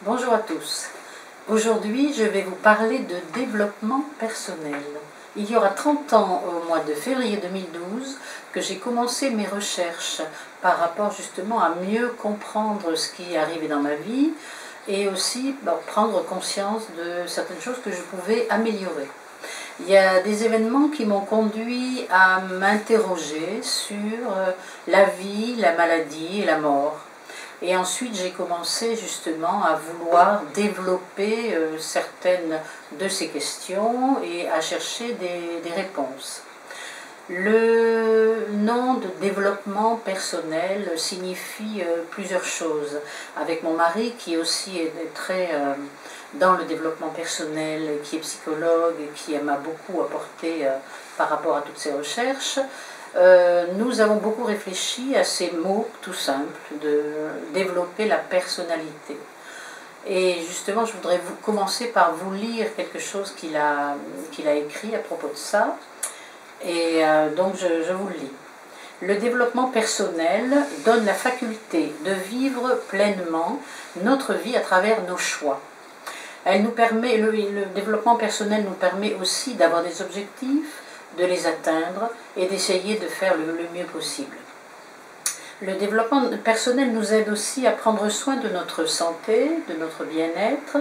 Bonjour à tous. Aujourd'hui, je vais vous parler de développement personnel. Il y aura 30 ans, au mois de février 2012, que j'ai commencé mes recherches par rapport justement à mieux comprendre ce qui est arrivé dans ma vie et aussi prendre conscience de certaines choses que je pouvais améliorer. Il y a des événements qui m'ont conduit à m'interroger sur la vie, la maladie et la mort. Et ensuite, j'ai commencé justement à vouloir développer certaines de ces questions et à chercher des réponses. Le nom de développement personnel signifie plusieurs choses. Avec mon mari, qui aussi est très dans le développement personnel, qui est psychologue et qui m'a beaucoup apporté par rapport à toutes ces recherches, nous avons beaucoup réfléchi à ces mots tout simples de développer la personnalité. Et justement, je voudrais commencer par vous lire quelque chose qu'il a écrit à propos de ça. Et donc je vous le lis. Le développement personnel donne la faculté de vivre pleinement notre vie à travers nos choix. Le développement personnel nous permet aussi d'avoir des objectifs, de les atteindre et d'essayer de faire le mieux possible. Le développement personnel nous aide aussi à prendre soin de notre santé, de notre bien-être,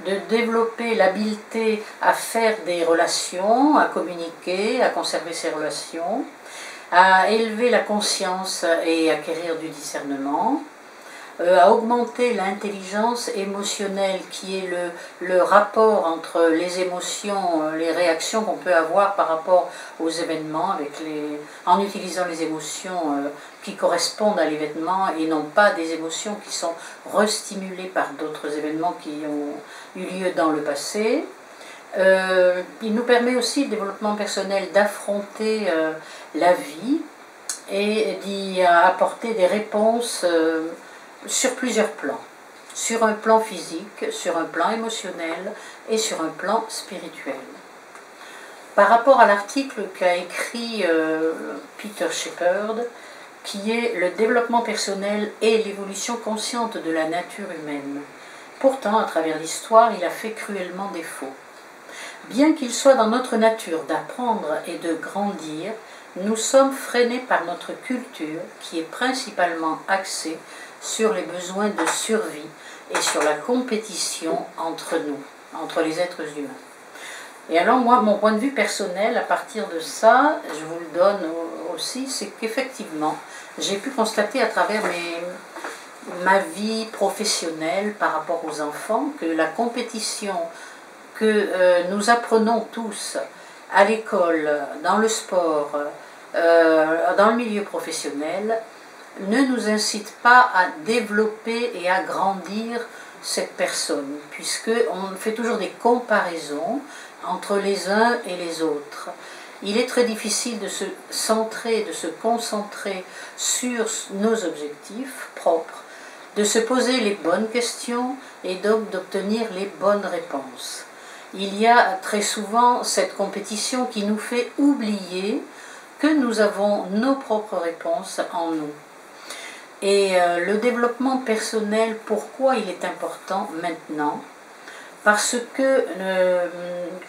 de développer l'habileté à faire des relations, à communiquer, à conserver ses relations, à élever la conscience et acquérir du discernement, à augmenter l'intelligence émotionnelle qui est le rapport entre les émotions, les réactions qu'on peut avoir par rapport aux événements en utilisant les émotions qui correspondent à l'événement et non pas des émotions qui sont restimulées par d'autres événements qui ont eu lieu dans le passé. Il nous permet aussi, le développement personnel, d'affronter la vie et d'y apporter des réponses sur plusieurs plans, sur un plan physique, sur un plan émotionnel et sur un plan spirituel. Par rapport à l'article qu'a écrit Peter Shepherd, qui est le développement personnel et l'évolution consciente de la nature humaine. Pourtant, à travers l'histoire, il a fait cruellement défaut. Bien qu'il soit dans notre nature d'apprendre et de grandir, nous sommes freinés par notre culture qui est principalement axée sur les besoins de survie et sur la compétition entre nous, entre les êtres humains. Et alors moi, mon point de vue personnel, à partir de ça, je vous le donne aussi, c'est qu'effectivement, j'ai pu constater à travers ma vie professionnelle par rapport aux enfants que la compétition que nous apprenons tous à l'école, dans le sport, dans le milieu professionnel, ne nous incite pas à développer et à grandir cette personne, puisqu'on fait toujours des comparaisons entre les uns et les autres. Il est très difficile de se centrer, de se concentrer sur nos objectifs propres, de se poser les bonnes questions et donc d'obtenir les bonnes réponses. Il y a très souvent cette compétition qui nous fait oublier que nous avons nos propres réponses en nous. Et le développement personnel, pourquoi il est important maintenant? Parce que,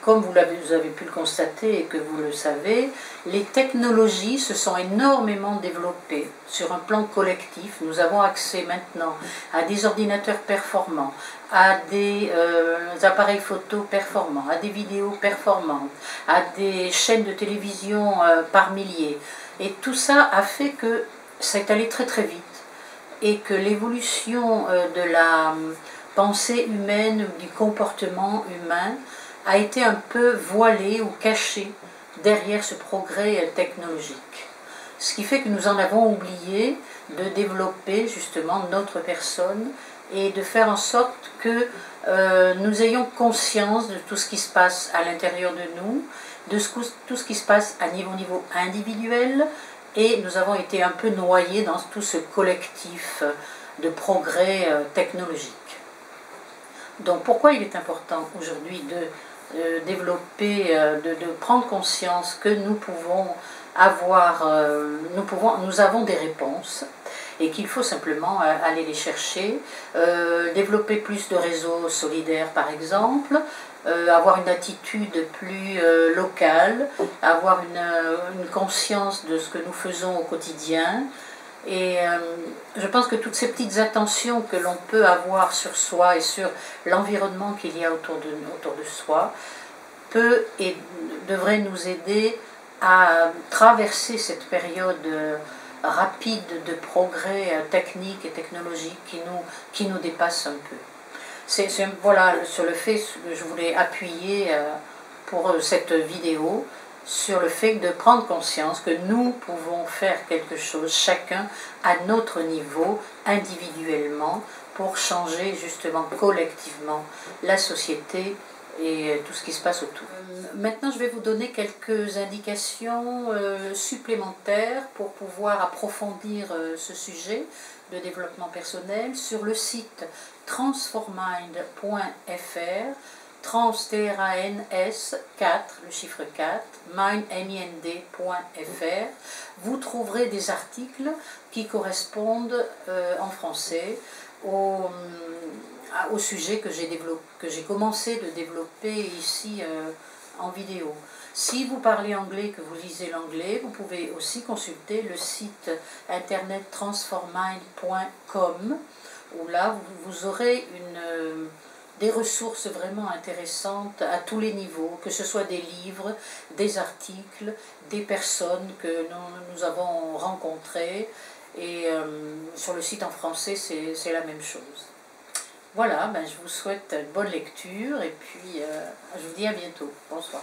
comme vous avez pu le constater et que vous le savez, les technologies se sont énormément développées sur un plan collectif. Nous avons accès maintenant à des ordinateurs performants, à des appareils photo performants, à des vidéos performantes, à des chaînes de télévision par milliers. Et tout ça a fait que ça est allé très très vite et que l'évolution de la pensée humaine, du comportement humain, a été un peu voilée ou cachée derrière ce progrès technologique. Ce qui fait que nous en avons oublié de développer justement notre personne et de faire en sorte que nous ayons conscience de tout ce qui se passe à l'intérieur de nous, de tout ce qui se passe à niveau individuel, et nous avons été un peu noyés dans tout ce collectif de progrès technologique. Donc pourquoi il est important aujourd'hui de développer, de prendre conscience que nous avons des réponses et qu'il faut simplement aller les chercher, développer plus de réseaux solidaires par exemple, avoir une attitude plus locale, avoir une conscience de ce que nous faisons au quotidien. Et je pense que toutes ces petites attentions que l'on peut avoir sur soi et sur l'environnement qu'il y a autour de soi peut et devrait nous aider à traverser cette période rapide de progrès technique et technologique qui nous dépasse un peu. Voilà sur le fait que je voulais appuyer pour cette vidéo, sur le fait de prendre conscience que nous pouvons faire quelque chose, chacun à notre niveau, individuellement, pour changer justement collectivement la société et tout ce qui se passe autour. Maintenant, je vais vous donner quelques indications supplémentaires pour pouvoir approfondir ce sujet de développement personnel sur le site transformind.fr, trans 4, le chiffre 4, mind.fr. Vous trouverez des articles qui correspondent en français au sujet que j'ai commencé de développer ici en vidéo. Si vous parlez anglais, que vous lisez l'anglais, vous pouvez aussi consulter le site internet transformind.com, où là vous aurez des ressources vraiment intéressantes à tous les niveaux, que ce soit des livres, des articles, des personnes que nous avons rencontrées, et sur le site en français c'est la même chose. Voilà, je vous souhaite bonne lecture et puis je vous dis à bientôt. Bonsoir.